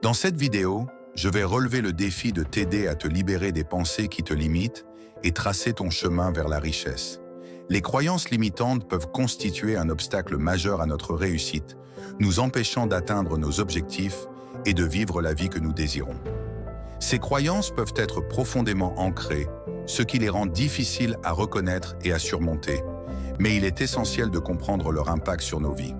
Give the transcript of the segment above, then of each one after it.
Dans cette vidéo, je vais relever le défi de t'aider à te libérer des pensées qui te limitent et tracer ton chemin vers la richesse. Les croyances limitantes peuvent constituer un obstacle majeur à notre réussite, nous empêchant d'atteindre nos objectifs et de vivre la vie que nous désirons. Ces croyances peuvent être profondément ancrées, ce qui les rend difficiles à reconnaître et à surmonter, mais il est essentiel de comprendre leur impact sur nos vies.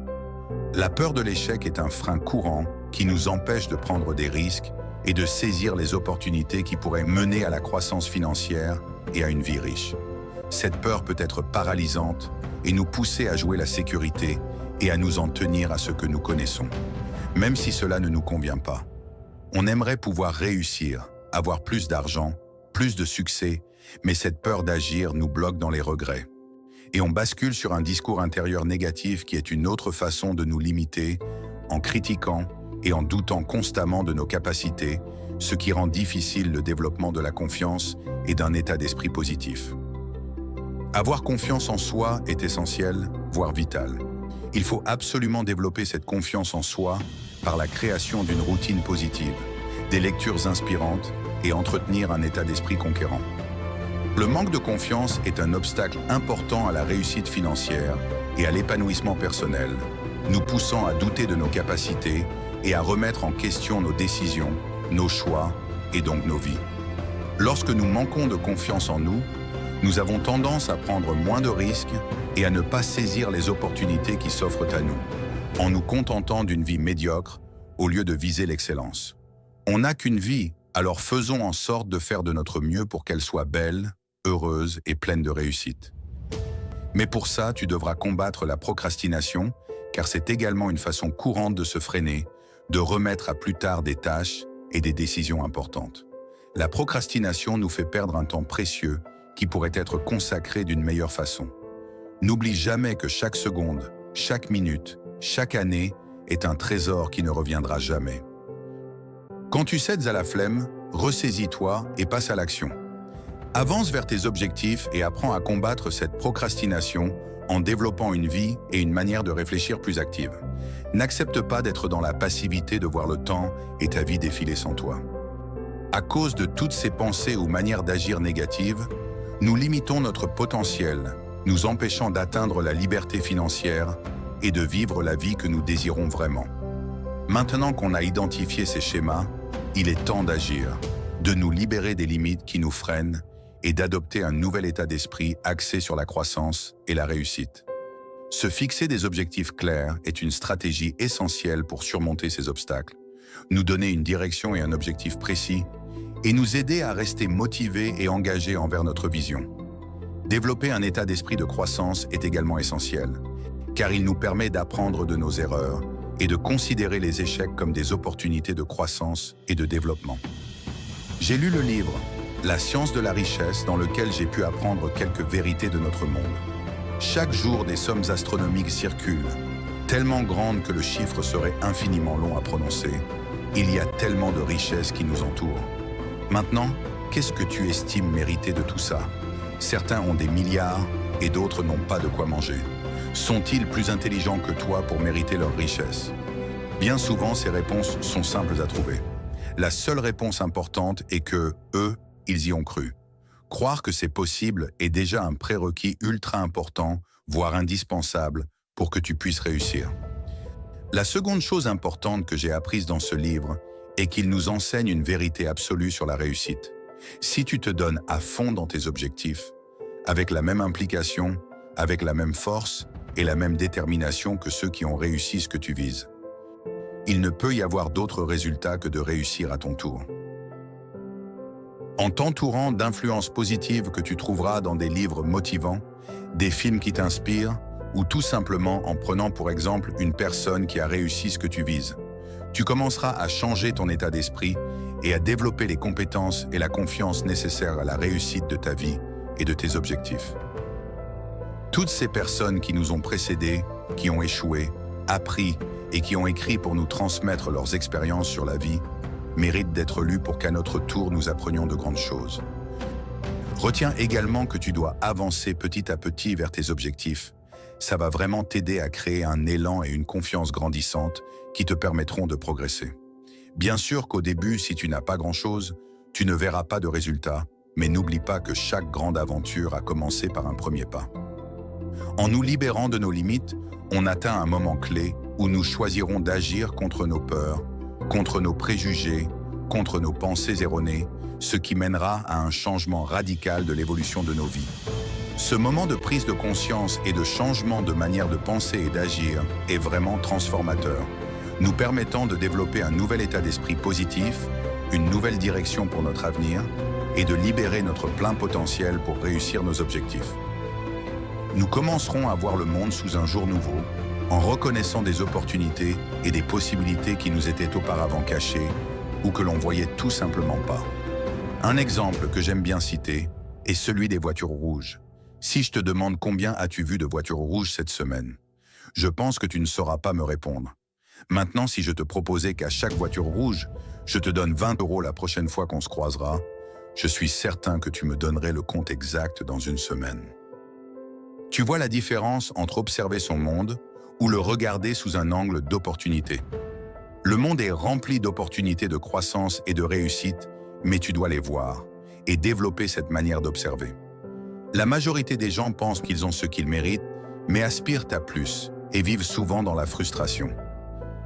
La peur de l'échec est un frein courant qui nous empêche de prendre des risques et de saisir les opportunités qui pourraient mener à la croissance financière et à une vie riche. Cette peur peut être paralysante et nous pousser à jouer la sécurité et à nous en tenir à ce que nous connaissons, même si cela ne nous convient pas. On aimerait pouvoir réussir, avoir plus d'argent, plus de succès, mais cette peur d'agir nous bloque dans les regrets. Et on bascule sur un discours intérieur négatif qui est une autre façon de nous limiter, en critiquant et en doutant constamment de nos capacités, ce qui rend difficile le développement de la confiance et d'un état d'esprit positif. Avoir confiance en soi est essentiel, voire vital. Il faut absolument développer cette confiance en soi par la création d'une routine positive, des lectures inspirantes et entretenir un état d'esprit conquérant. Le manque de confiance est un obstacle important à la réussite financière et à l'épanouissement personnel, nous poussant à douter de nos capacités et à remettre en question nos décisions, nos choix et donc nos vies. Lorsque nous manquons de confiance en nous, nous avons tendance à prendre moins de risques et à ne pas saisir les opportunités qui s'offrent à nous, en nous contentant d'une vie médiocre au lieu de viser l'excellence. On n'a qu'une vie, alors faisons en sorte de faire de notre mieux pour qu'elle soit belle, heureuse et pleine de réussite. Mais pour ça, tu devras combattre la procrastination, car c'est également une façon courante de se freiner, de remettre à plus tard des tâches et des décisions importantes. La procrastination nous fait perdre un temps précieux qui pourrait être consacré d'une meilleure façon. N'oublie jamais que chaque seconde, chaque minute, chaque année est un trésor qui ne reviendra jamais. Quand tu cèdes à la flemme, ressaisis-toi et passe à l'action. Avance vers tes objectifs et apprends à combattre cette procrastination en développant une vie et une manière de réfléchir plus active. N'accepte pas d'être dans la passivité de voir le temps et ta vie défiler sans toi. À cause de toutes ces pensées ou manières d'agir négatives, nous limitons notre potentiel, nous empêchant d'atteindre la liberté financière et de vivre la vie que nous désirons vraiment. Maintenant qu'on a identifié ces schémas, il est temps d'agir, de nous libérer des limites qui nous freinent et d'adopter un nouvel état d'esprit axé sur la croissance et la réussite. Se fixer des objectifs clairs est une stratégie essentielle pour surmonter ces obstacles, nous donner une direction et un objectif précis, et nous aider à rester motivés et engagés envers notre vision. Développer un état d'esprit de croissance est également essentiel, car il nous permet d'apprendre de nos erreurs et de considérer les échecs comme des opportunités de croissance et de développement. J'ai lu le livre « La science de la richesse » dans lequel j'ai pu apprendre quelques vérités de notre monde. Chaque jour, des sommes astronomiques circulent, tellement grandes que le chiffre serait infiniment long à prononcer. Il y a tellement de richesses qui nous entourent. Maintenant, qu'est-ce que tu estimes mériter de tout ça? Certains ont des milliards et d'autres n'ont pas de quoi manger. Sont-ils plus intelligents que toi pour mériter leur richesse? Bien souvent, ces réponses sont simples à trouver. La seule réponse importante est que, eux, ils y ont cru. Croire que c'est possible est déjà un prérequis ultra important, voire indispensable, pour que tu puisses réussir. La seconde chose importante que j'ai apprise dans ce livre est qu'il nous enseigne une vérité absolue sur la réussite. Si tu te donnes à fond dans tes objectifs, avec la même implication, avec la même force et la même détermination que ceux qui ont réussi ce que tu vises, il ne peut y avoir d'autre résultat que de réussir à ton tour. En t'entourant d'influences positives que tu trouveras dans des livres motivants, des films qui t'inspirent, ou tout simplement en prenant pour exemple une personne qui a réussi ce que tu vises, tu commenceras à changer ton état d'esprit et à développer les compétences et la confiance nécessaires à la réussite de ta vie et de tes objectifs. Toutes ces personnes qui nous ont précédés, qui ont échoué, appris et qui ont écrit pour nous transmettre leurs expériences sur la vie, méritent d'être lues pour qu'à notre tour nous apprenions de grandes choses. Retiens également que tu dois avancer petit à petit vers tes objectifs. Ça va vraiment t'aider à créer un élan et une confiance grandissante qui te permettront de progresser. Bien sûr qu'au début, si tu n'as pas grand-chose, tu ne verras pas de résultats, mais n'oublie pas que chaque grande aventure a commencé par un premier pas. En nous libérant de nos limites, on atteint un moment clé où nous choisirons d'agir contre nos peurs, contre nos préjugés, contre nos pensées erronées, ce qui mènera à un changement radical de l'évolution de nos vies. Ce moment de prise de conscience et de changement de manière de penser et d'agir est vraiment transformateur, nous permettant de développer un nouvel état d'esprit positif, une nouvelle direction pour notre avenir et de libérer notre plein potentiel pour réussir nos objectifs. Nous commencerons à voir le monde sous un jour nouveau, en reconnaissant des opportunités et des possibilités qui nous étaient auparavant cachées ou que l'on voyait tout simplement pas. Un exemple que j'aime bien citer est celui des voitures rouges. Si je te demande combien as-tu vu de voitures rouges cette semaine, je pense que tu ne sauras pas me répondre. Maintenant, si je te proposais qu'à chaque voiture rouge, je te donne 20 € la prochaine fois qu'on se croisera, je suis certain que tu me donnerais le compte exact dans une semaine. Tu vois la différence entre observer son monde ou le regarder sous un angle d'opportunité. Le monde est rempli d'opportunités de croissance et de réussite, mais tu dois les voir et développer cette manière d'observer. La majorité des gens pensent qu'ils ont ce qu'ils méritent, mais aspirent à plus et vivent souvent dans la frustration.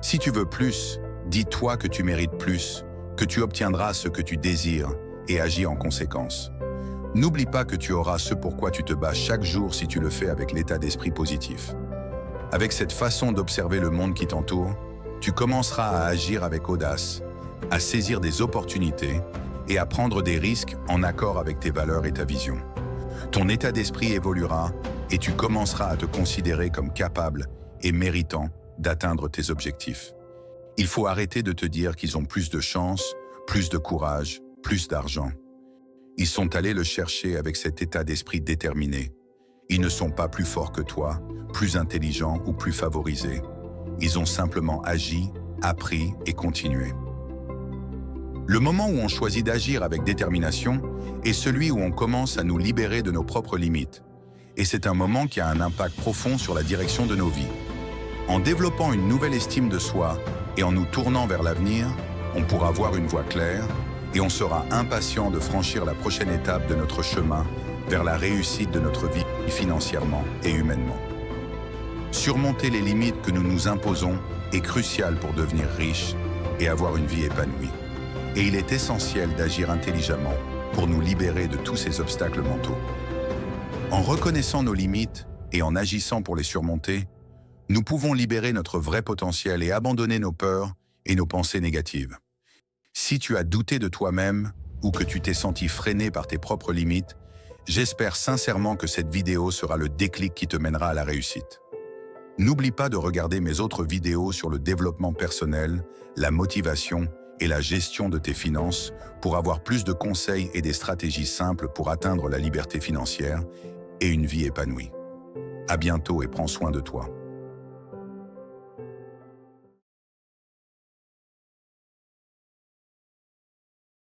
Si tu veux plus, dis-toi que tu mérites plus, que tu obtiendras ce que tu désires et agis en conséquence. N'oublie pas que tu auras ce pourquoi tu te bats chaque jour si tu le fais avec l'état d'esprit positif. Avec cette façon d'observer le monde qui t'entoure, tu commenceras à agir avec audace, à saisir des opportunités et à prendre des risques en accord avec tes valeurs et ta vision. Ton état d'esprit évoluera et tu commenceras à te considérer comme capable et méritant d'atteindre tes objectifs. Il faut arrêter de te dire qu'ils ont plus de chance, plus de courage, plus d'argent. Ils sont allés le chercher avec cet état d'esprit déterminé. Ils ne sont pas plus forts que toi, plus intelligents ou plus favorisés. Ils ont simplement agi, appris et continué. Le moment où on choisit d'agir avec détermination est celui où on commence à nous libérer de nos propres limites. Et c'est un moment qui a un impact profond sur la direction de nos vies. En développant une nouvelle estime de soi et en nous tournant vers l'avenir, on pourra voir une voie claire et on sera impatient de franchir la prochaine étape de notre chemin vers la réussite de notre vie financièrement et humainement. Surmonter les limites que nous nous imposons est crucial pour devenir riche et avoir une vie épanouie. Et il est essentiel d'agir intelligemment pour nous libérer de tous ces obstacles mentaux. En reconnaissant nos limites et en agissant pour les surmonter, nous pouvons libérer notre vrai potentiel et abandonner nos peurs et nos pensées négatives. Si tu as douté de toi-même ou que tu t'es senti freiné par tes propres limites, j'espère sincèrement que cette vidéo sera le déclic qui te mènera à la réussite. N'oublie pas de regarder mes autres vidéos sur le développement personnel, la motivation et la gestion de tes finances pour avoir plus de conseils et des stratégies simples pour atteindre la liberté financière et une vie épanouie. À bientôt et prends soin de toi.